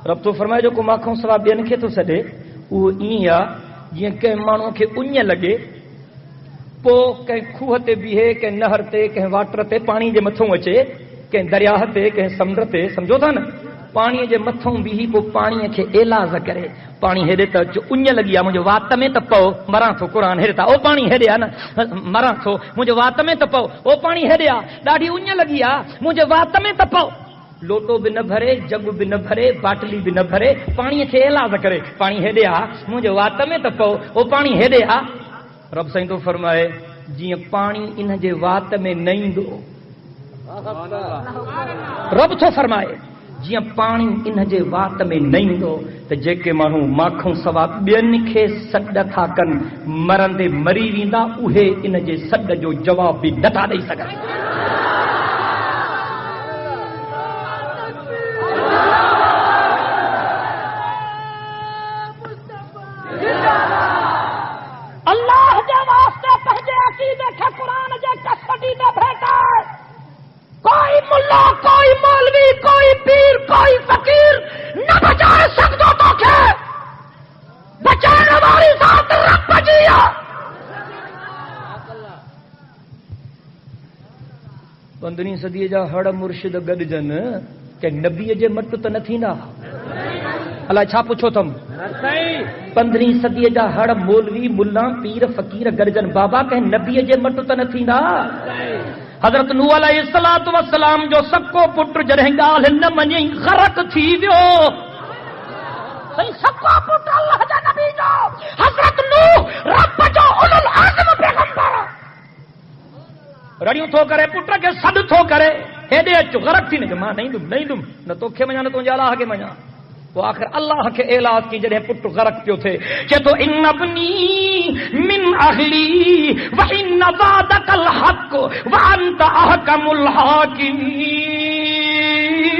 رب تو فرمائے جو کو ماکھوں سوا ॿियनि खे थो सॾे उहो ईअं आहे जीअं कंहिं माण्हूअ खे उञ लॻे पोइ कंहिं खूह ते बीहे कंहिं नहर ते कंहिं वाटर ते पाणी जे मथां अचे कंहिं दरियाह ते कंहिं समुंड ते सम्झो था न पाणीअ जे मथां बीही पोइ पाणीअ खे एलाज़ करे पाणी हेॾे त अचो उञ लॻी आहे मुंहिंजो वात में त पओ मरां थो क़ुर हेॾे था ओ पाणी हेॾे आहे न मरां थो मुंहिंजे वात में त पओ ओ पाणी हेॾे आहे ॾाढी उञ लॻी आहे मुंहिंजे वात में त पओ लोटो बि न भरे जग बि न भरे बाटली बि न भरे पाणीअ खे एलाज़ करे पाणी हेॾे आहे मुंहिंजे वात में त पओ ओ पाणी हेॾे आहे रब साईं थो फरमाए जीअं पाणी इन जे वात में न ईंदो रब थो फरमाए जीअं पाणी इन जे वात में न ईंदो त जेके माण्हू माखूं सवा ॿियनि खे सॾ था कनि मरंदे मरी वेंदा उहे इन जे सॾ जो जवाब बि नथा ॾेई सघनि अल्लाह जे वास्ते पंहिंजे अक़ीदे खे क़ुरान जे कस्टडी में भेटे कोई मुल्ला कोई मौलवी कोई पीर कोई फकीर न बचा सकदो तोखे बचाइण वारी ज़ात रब जी आहे 15वीं सदीअ जा हड़ मुर्शिद गॾजनि कंहिं नबीअ जे मट त न थींदा अलाए छा पुछो अथमि 15वीं सदीअ जा हड़ मौलवी मुल्ला पीर फकीर गॾजनि बाबा कंहिं नबीअ जे मट त न थींदा हज़रत नूह अलैहिस्सलातु वस्सलाम जो सको पुट जॾहिं ॻाल्हि न मञी ग़रक़ थी वियो सही सको पुट अल्लाह जा नबी जो हज़रत नूह रब जो उलुल आज़म पैगंबर रड़ियूं थो करे पुट खे सॾ थो करे हेॾे अचो ग़रक़ थी न मां न ईंदुमि न तोखे मञा न तुंहिंजे अलाह खे मञा पोइ आख़िर अल्लाह खे एलाज़ की जॾहिं पुट ग़रक़ पियो थिए चए थो इन अब्नी मिन अहली व इन वादकल हक़ व अंत अहकमुल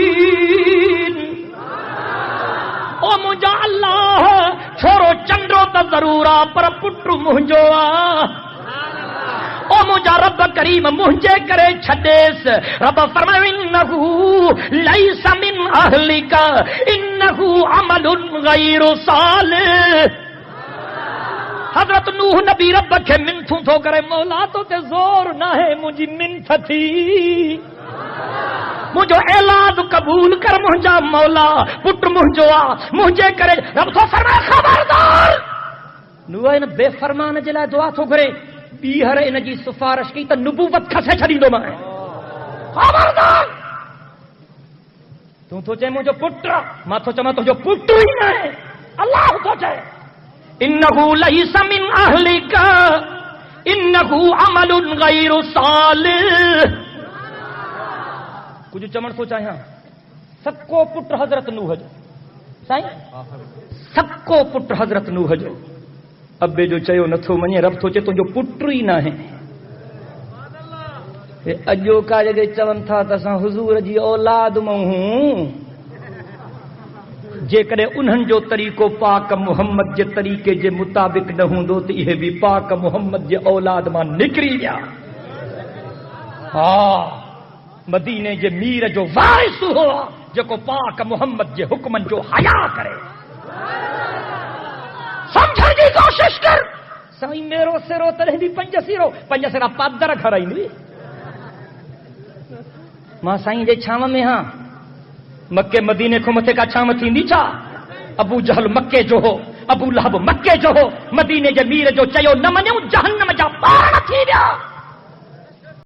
हाकिमीन ओ मुंहिंजा अल्लाह छोरो चंडो त ज़रूर आहे पर पुट मुंहिंजो आहे ओ मुंहिंजा रब करीम मुंहिंजे करे छॾेसि रब फरमायो इन्नहु लैस मिन अहलिका इन्नहु अमलुन गैरु सालिह हज़रत नूह नबी रब खे मिनथूं थो करे मौला तो ते ज़ोर न आहे मुंहिंजी मिनथ थी मुंहिंजो ऐलान क़बूल कर मुंहिंजा मौला पुट मुंहिंजो आहे मुंहिंजे करे रब थो फरमाए ख़बरदार नूह इन बेफ़रमान जे लाइ दुआ थो घुरे ॿीहर इन जी सिफारिश कई त नुबूवत खसे छॾींदो मां ख़बरदार तूं थो चए मुंहिंजो पुटु मां थो चवां तुंहिंजो पुटु ई न आहे अल्लाह थो चए इन्नहु लैस मिन अहलिका इन्नहु अमलुन गैरु सालिह कुझु चवण थो चाहियां सको पुटु हज़रत नूह जो साईं सको पुटु हज़रत नूह जो अबे जो चयो नथो मञे रब थो चए तुंहिंजो पुटु ई न आहे अॼोका जॾहिं चवनि था त असां हुज़ूर जी औलाद मां हूं जेकॾहिं उन्हनि जो तरीक़ो पाक मुहम्मद जे तरीक़े जे मुताबिक़ न हूंदो त इहे बि पाक मुहम्मद जे औलाद मां निकिरी विया हा मदीने जे मीर जो वारिस हो जेको पाक मुहम्मद जे हुक्मनि जो हया करे समझण जी कोशिश कर साईं मेरो सिरो तॾहिं बि पंज सिरा पादर खाराईंदी मां साईं जे छांव में हां मके मदीने खां मथे का छांव थींदी छा अबू जहल मके जो हो अबू लहब मके जो हो मदीने जे मीर जो चयो न मञूं जहन्नम जा ॿार थी विया